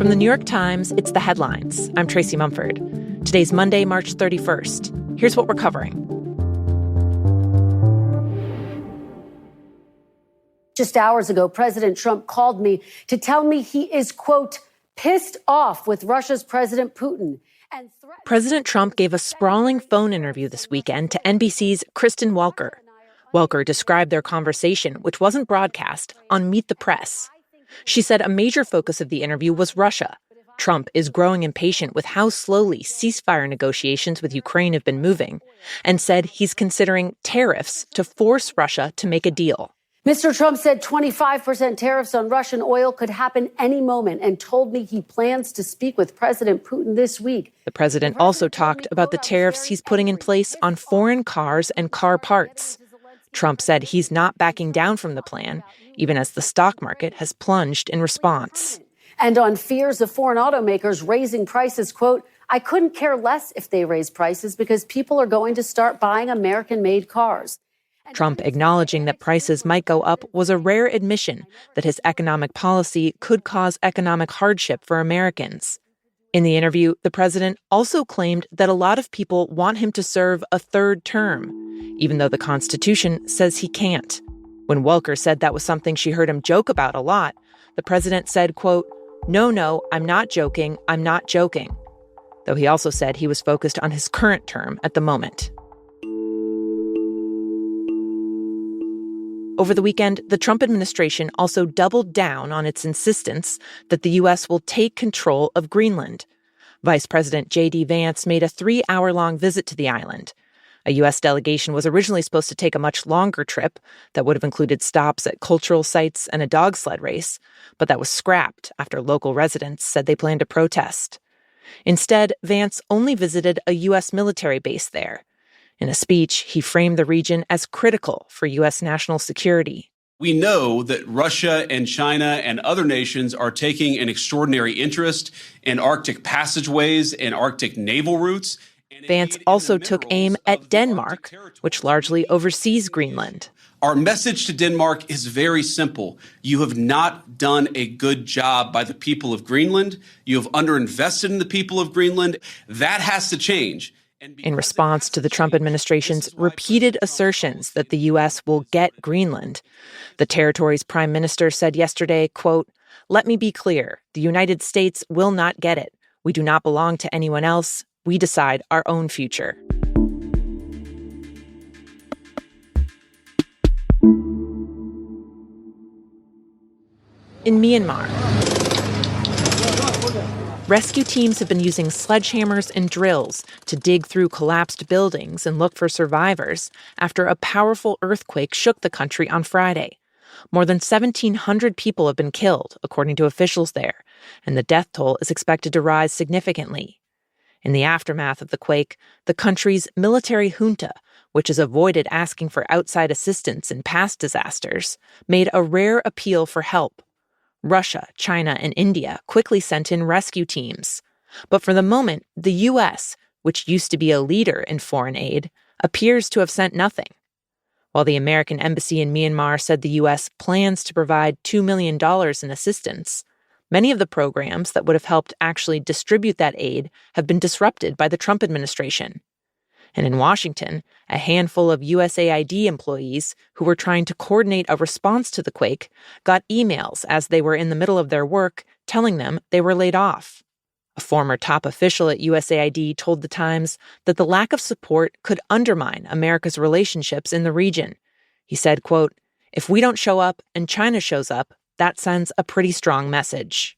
From the New York Times, it's The Headlines. I'm Tracy Mumford. Today's Monday, March 31st. Here's what we're covering. Just hours ago, President Trump called me to tell me he is, quote, pissed off with Russia's President Putin. President Trump gave a sprawling phone interview this weekend to NBC's Kristen Welker. Welker described their conversation, which wasn't broadcast, on Meet the Press. She said a major focus of the interview was Russia. Trump is growing impatient with how slowly ceasefire negotiations with Ukraine have been moving, and said he's considering tariffs to force Russia to make a deal. Mr. Trump said 25% tariffs on Russian oil could happen any moment and told me he plans to speak with President Putin this week. The president also talked about the tariffs he's putting in place on foreign cars and car parts. Trump said he's not backing down from the plan, even as the stock market has plunged in response. And on fears of foreign automakers raising prices, quote, I couldn't care less if they raise prices because people are going to start buying American-made cars. Trump acknowledging that prices might go up was a rare admission that his economic policy could cause economic hardship for Americans. In the interview, the president also claimed that a lot of people want him to serve a third term, even though the Constitution says he can't. When Welker said that was something she heard him joke about a lot, the president said, quote, No, I'm not joking. I'm not joking. Though he also said he was focused on his current term at the moment. Over the weekend, the Trump administration also doubled down on its insistence that the U.S. will take control of Greenland. Vice President J.D. Vance made a 3-hour-long visit to the island. A U.S. delegation was originally supposed to take a much longer trip that would have included stops at cultural sites and a dog sled race, but that was scrapped after local residents said they planned to protest. Instead, Vance only visited a U.S. military base there. In a speech, he framed the region as critical for U.S. national security. We know that Russia and China and other nations are taking an extraordinary interest in Arctic passageways and Arctic naval routes. Vance also took aim at Denmark, which largely oversees Greenland. Our message to Denmark is very simple. You have not done a good job by the people of Greenland. You have underinvested in the people of Greenland. That has to change. In response to the Trump administration's repeated assertions that the U.S. will get Greenland, the territory's prime minister said yesterday, quote, Let me be clear, the United States will not get it. We do not belong to anyone else. We decide our own future. In Myanmar, rescue teams have been using sledgehammers and drills to dig through collapsed buildings and look for survivors after a powerful earthquake shook the country on Friday. More than 1,700 people have been killed, according to officials there, and the death toll is expected to rise significantly. In the aftermath of the quake, the country's military junta, which has avoided asking for outside assistance in past disasters, made a rare appeal for help. Russia, China, and India quickly sent in rescue teams. But for the moment, the U.S., which used to be a leader in foreign aid, appears to have sent nothing. While the American embassy in Myanmar said the U.S. plans to provide $2 million in assistance, many of the programs that would have helped actually distribute that aid have been disrupted by the Trump administration. And in Washington, a handful of USAID employees who were trying to coordinate a response to the quake got emails as they were in the middle of their work telling them they were laid off. A former top official at USAID told The Times that the lack of support could undermine America's relationships in the region. He said, quote, If we don't show up and China shows up, that sends a pretty strong message.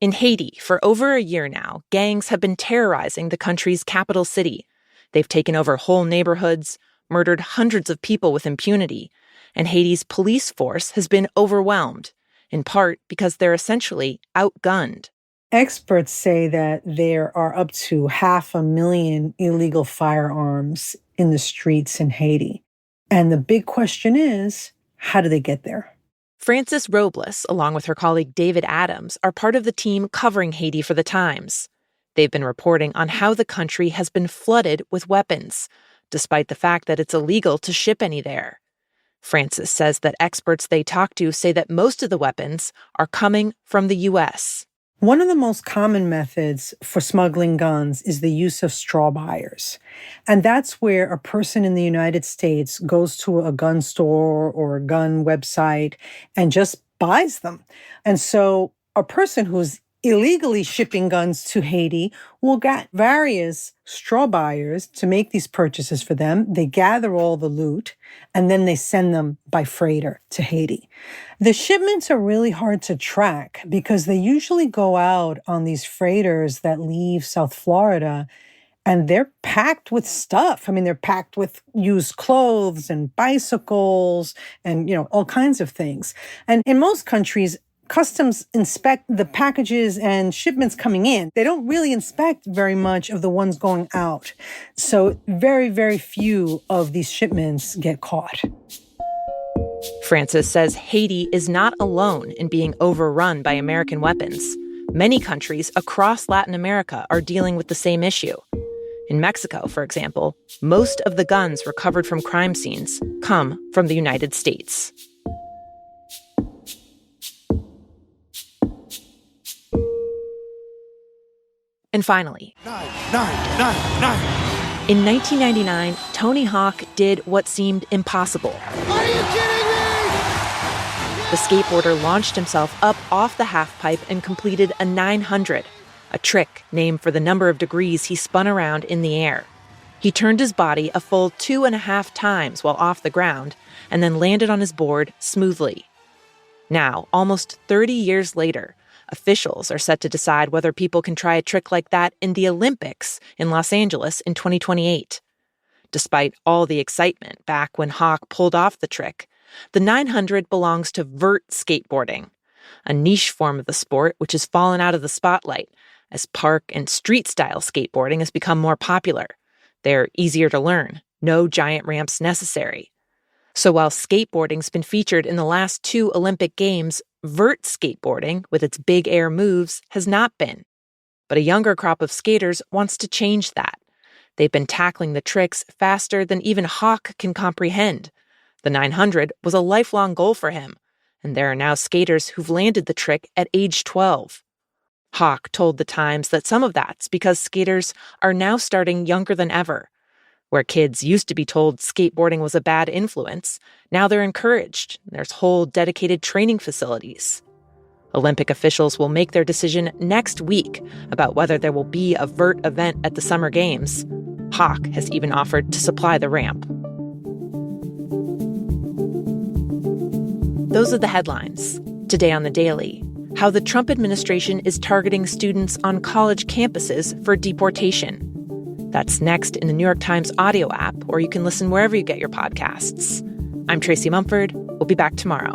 In Haiti, for over a year now, gangs have been terrorizing the country's capital city. They've taken over whole neighborhoods, murdered hundreds of people with impunity, and Haiti's police force has been overwhelmed, in part because they're essentially outgunned. Experts say that there are up to 500,000 illegal firearms in the streets in Haiti. And the big question is, how do they get there? Frances Robles, along with her colleague David Adams, are part of the team covering Haiti for The Times. They've been reporting on how the country has been flooded with weapons, despite the fact that it's illegal to ship any there. Francis says that experts they talk to say that most of the weapons are coming from the U.S. One of the most common methods for smuggling guns is the use of straw buyers. And that's where a person in the United States goes to a gun store or a gun website and just buys them. And so a person who's illegally shipping guns to Haiti will get various straw buyers to make these purchases for them. They gather all the loot, and then they send them by freighter to Haiti. The shipments are really hard to track because they usually go out on these freighters that leave South Florida, and they're packed with stuff. I mean, they're packed with used clothes and bicycles and, all kinds of things. And in most countries, Customs inspect the packages and shipments coming in. They don't really inspect very much of the ones going out. So very, very few of these shipments get caught. Francis says Haiti is not alone in being overrun by American weapons. Many countries across Latin America are dealing with the same issue. In Mexico, for example, most of the guns recovered from crime scenes come from the United States. And finally, in 1999, Tony Hawk did what seemed impossible. Are you kidding me? The skateboarder launched himself up off the halfpipe and completed a 900, a trick named for the number of degrees he spun around in the air. He turned his body a full 2.5 times while off the ground and then landed on his board smoothly. Now, almost 30 years later, officials are set to decide whether people can try a trick like that in the Olympics in Los Angeles in 2028. Despite all the excitement back when Hawk pulled off the trick, the 900 belongs to vert skateboarding, a niche form of the sport which has fallen out of the spotlight as park and street-style skateboarding has become more popular. They're easier to learn, no giant ramps necessary. So while skateboarding's been featured in the last 2 Olympic Games, vert skateboarding, with its big air moves, has not been. But a younger crop of skaters wants to change that. They've been tackling the tricks faster than even Hawk can comprehend. The 900 was a lifelong goal for him, and there are now skaters who've landed the trick at age 12. Hawk told The Times that some of that's because skaters are now starting younger than ever. Where kids used to be told skateboarding was a bad influence, now they're encouraged. There's whole dedicated training facilities. Olympic officials will make their decision next week about whether there will be a vert event at the Summer Games. Hawk has even offered to supply the ramp. Those are the headlines. Today on The Daily, how the Trump administration is targeting students on college campuses for deportation. That's next in the New York Times audio app, or you can listen wherever you get your podcasts. I'm Tracy Mumford. We'll be back tomorrow.